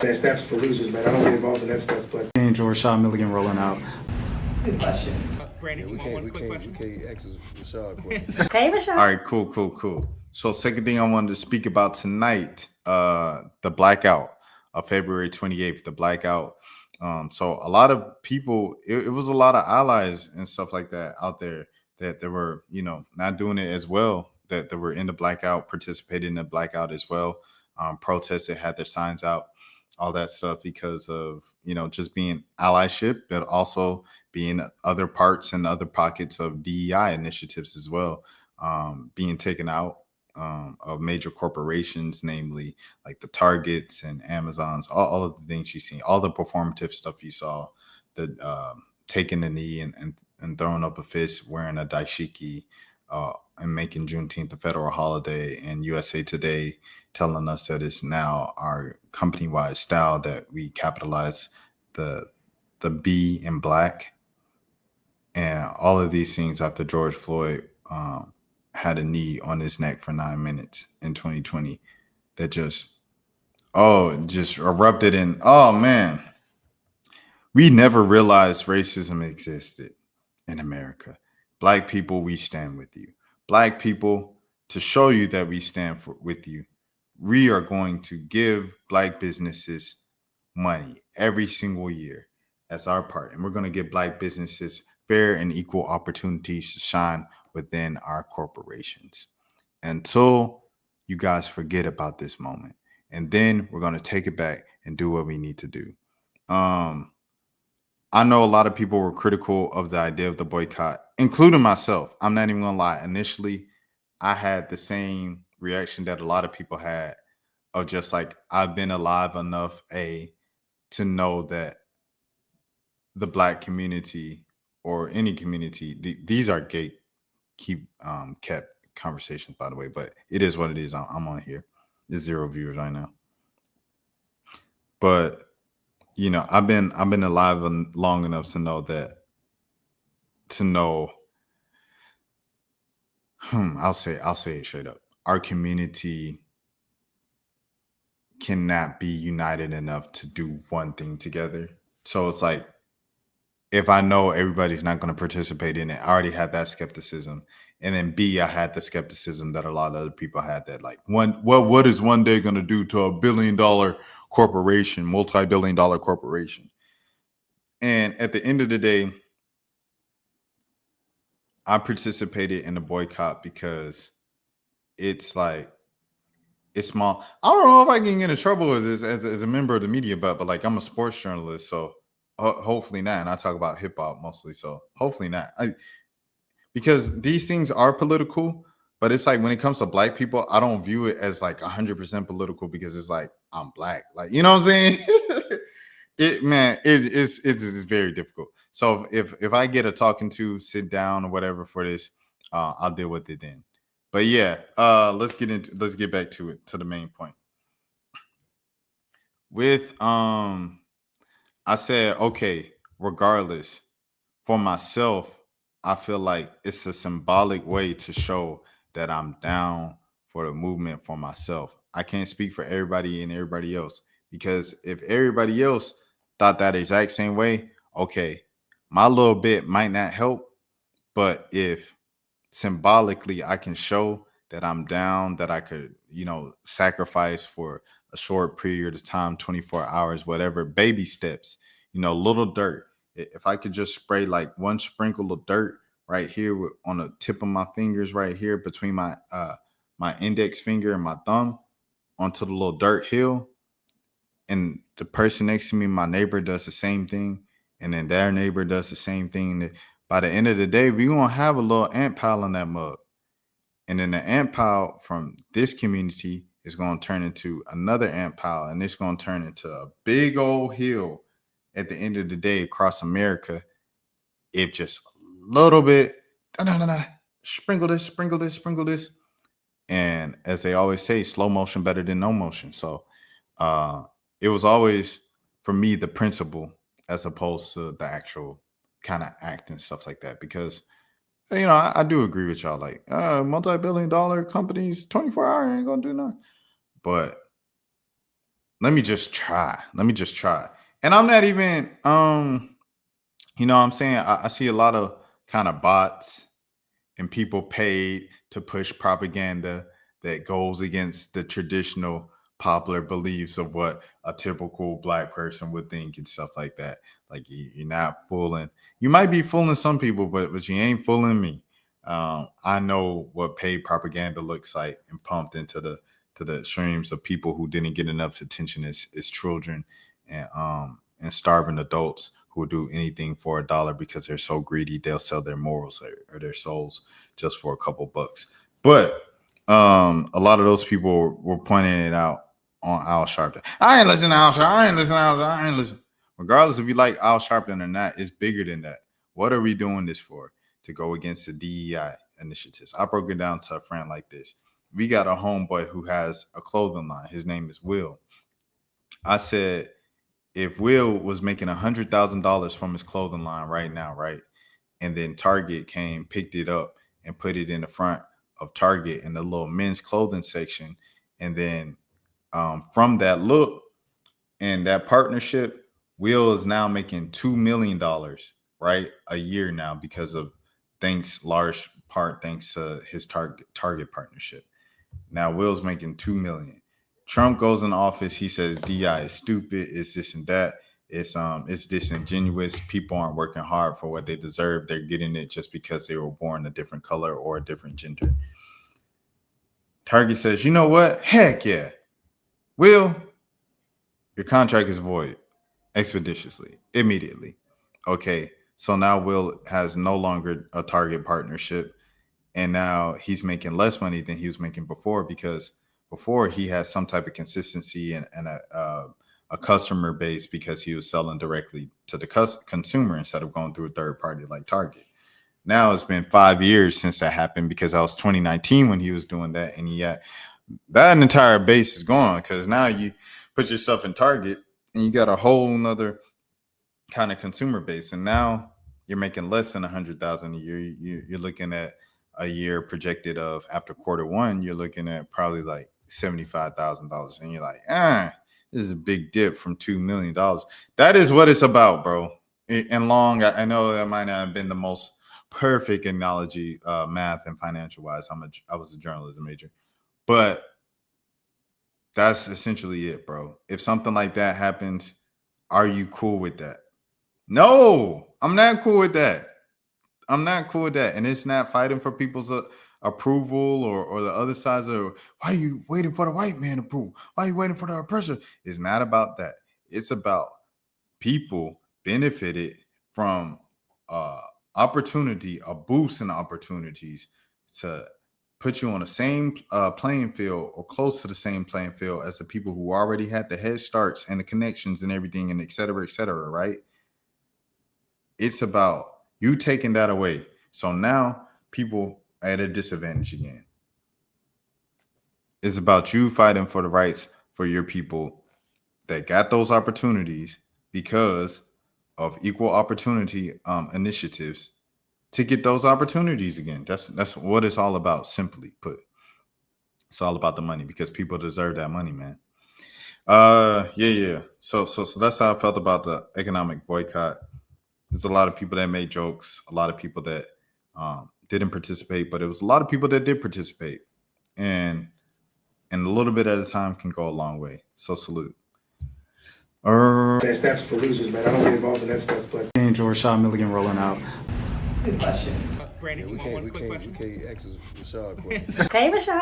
That snaps for losers, man. I don't get involved in that stuff, but Angel Rashad Milligan rolling out. That's a good question. Brandon, We you want one can't, we quick can't, we question? can't ask Rashad questions. Hey, Rashad. All right, cool. So second thing I wanted to speak about tonight, the blackout of February 28th, the blackout. So a lot of people, it was a lot of allies and stuff like that out there that were, not doing it as well, that were in the blackout, participated in the blackout as well, protested, had their signs out, all that stuff because of, just being allyship, but also being other parts and other pockets of DEI initiatives as well, being taken out of major corporations, namely like the Targets and Amazons, all of the things you see, all the performative stuff you saw, the taking the knee and throwing up a fist, wearing a daishiki, and making Juneteenth a federal holiday, and USA Today telling us that it's now our company-wide style that we capitalize the B in black, and all of these things after George Floyd had a knee on his neck for 9 minutes in 2020 that just erupted in, oh man, we never realized racism existed in America. Black people, we stand with you. Black people, to show you that we stand with you, we are going to give Black businesses money every single year as our part. And we're going to give Black businesses fair and equal opportunities to shine within our corporations until you guys forget about this moment. And then we're going to take it back and do what we need to do. I know a lot of people were critical of the idea of the boycott, including myself. I'm not even going to lie. Initially, I had the same reaction that a lot of people had of just like, I've been alive enough, to know that the Black community or any community, these are kept conversations, by the way, but it is what it is. I'm on here. There's 0 viewers right now. But I've been alive long enough to know I'll say it straight up. Our community cannot be united enough to do one thing together. So it's like, if I know everybody's not going to participate in it, I already had that skepticism. And then B, I had the skepticism that a lot of other people had, that like, what is one day going to do to a billion-dollar corporation, multi-billion-dollar corporation? And at the end of the day, I participated in the boycott because it's like, it's small. I don't know if I can get in trouble with this as a member of the media, but like, I'm a sports journalist, so hopefully not. And I talk about hip hop mostly, so hopefully not. Because these things are political, but it's like when it comes to Black people, I don't view it as like 100% political because it's like, I'm Black, like, you know what I'm saying? It's very difficult. So if I get a talking to, sit down or whatever for this, I'll deal with it then. But yeah, let's get back to it, to the main point. With I said, okay, regardless, for myself, I feel like it's a symbolic way to show that I'm down for the movement for myself. I can't speak for everybody and everybody else, because if everybody else thought that exact same way, okay, my little bit might not help, but if symbolically I can show that I'm down, that I could, sacrifice for a short period of time, 24 hours, whatever, baby steps, little dirt. If I could just spray like one sprinkle of dirt right here on the tip of my fingers, right here between my index finger and my thumb, onto the little dirt hill, and the person next to me, my neighbor, does the same thing, and then their neighbor does the same thing, by the end of the day, we're going to have a little ant pile in that mug. And then the ant pile from this community is going to turn into another ant pile, and it's going to turn into a big old hill at the end of the day across America. If just a little bit, sprinkle this. And as they always say, slow motion better than no motion. So it was always, for me, the principle as opposed to the actual kind of act and stuff like that. Because, I do agree with y'all. Like, multi-billion-dollar companies, 24 hours ain't going to do nothing. But let me just try. And I'm not even you know what I'm saying? I see a lot of kind of bots and people paid to push propaganda that goes against the traditional popular beliefs of what a typical black person would think and stuff like that. Like you're not fooling. You might be fooling some people, but you ain't fooling me. I know what paid propaganda looks like and pumped into the streams of people who didn't get enough attention as children and starving adults who will do anything for $1 because they're so greedy they'll sell their morals or their souls just for a couple bucks. But a lot of those people were pointing it out on Al Sharpton. I ain't listening to Al Sharpton. I ain't listening. Regardless if you like Al Sharpton or not, it's bigger than that. What are we doing this for? To go against the DEI initiatives. I broke it down to a friend like this. We got a homeboy who has a clothing line. His name is Will. I said, if Will was making $100,000 from his clothing line right now, right? And then Target came, picked it up and put it in the front of Target in the little men's clothing section. And then from that look and that partnership, Will is now making $2 million, right? A year now because of large part thanks to his Target partnership. Now Will's making $2 million. Trump goes in office. He says DI is stupid. It's this and that. It's disingenuous. People aren't working hard for what they deserve. They're getting it just because they were born a different color or a different gender. Target says, you know what? Heck yeah. Will, your contract is void expeditiously, immediately. Okay. So now Will has no longer a Target partnership. And now he's making less money than he was making before because before he had some type of consistency and a customer base because he was selling directly to the consumer instead of going through a third party like Target. Now it's been 5 years since that happened because that was 2019 when he was doing that. And that entire base is gone because now you put yourself in Target and you got a whole nother kind of consumer base. And now you're making less than $100,000 a year. You're looking at a year projected of after Q1, you're looking at probably like $75,000. And you're like, this is a big dip from $2 million. That is what it's about, bro. And long, I know that might not have been the most perfect analogy, math and financial wise. I was a journalism major, but that's essentially it, bro. If something like that happens, are you cool with that? No, I'm not cool with that. And it's not fighting for people's approval or the other sides of why are you waiting for the white man to approve? Why are you waiting for the oppressor? It's not about that. It's about people benefited from opportunity, a boost in opportunities to put you on the same playing field or close to the same playing field as the people who already had the head starts and the connections and everything and et cetera, right? It's about you taking that away. So now people are at a disadvantage again. It's about you fighting for the rights for your people that got those opportunities because of equal opportunity initiatives to get those opportunities again. That's what it's all about, simply put. It's all about the money because people deserve that money, man. Yeah. So that's how I felt about the economic boycott. There's a lot of people that made jokes, a lot of people that didn't participate, but it was a lot of people that did participate. And a little bit at a time can go a long way. So salute. Steps for losers, man. I don't get involved in that stuff, but Rashad Milligan rolling out. That's a good question. Brandon, We can't ask Rashad a question. Hey, Rashad.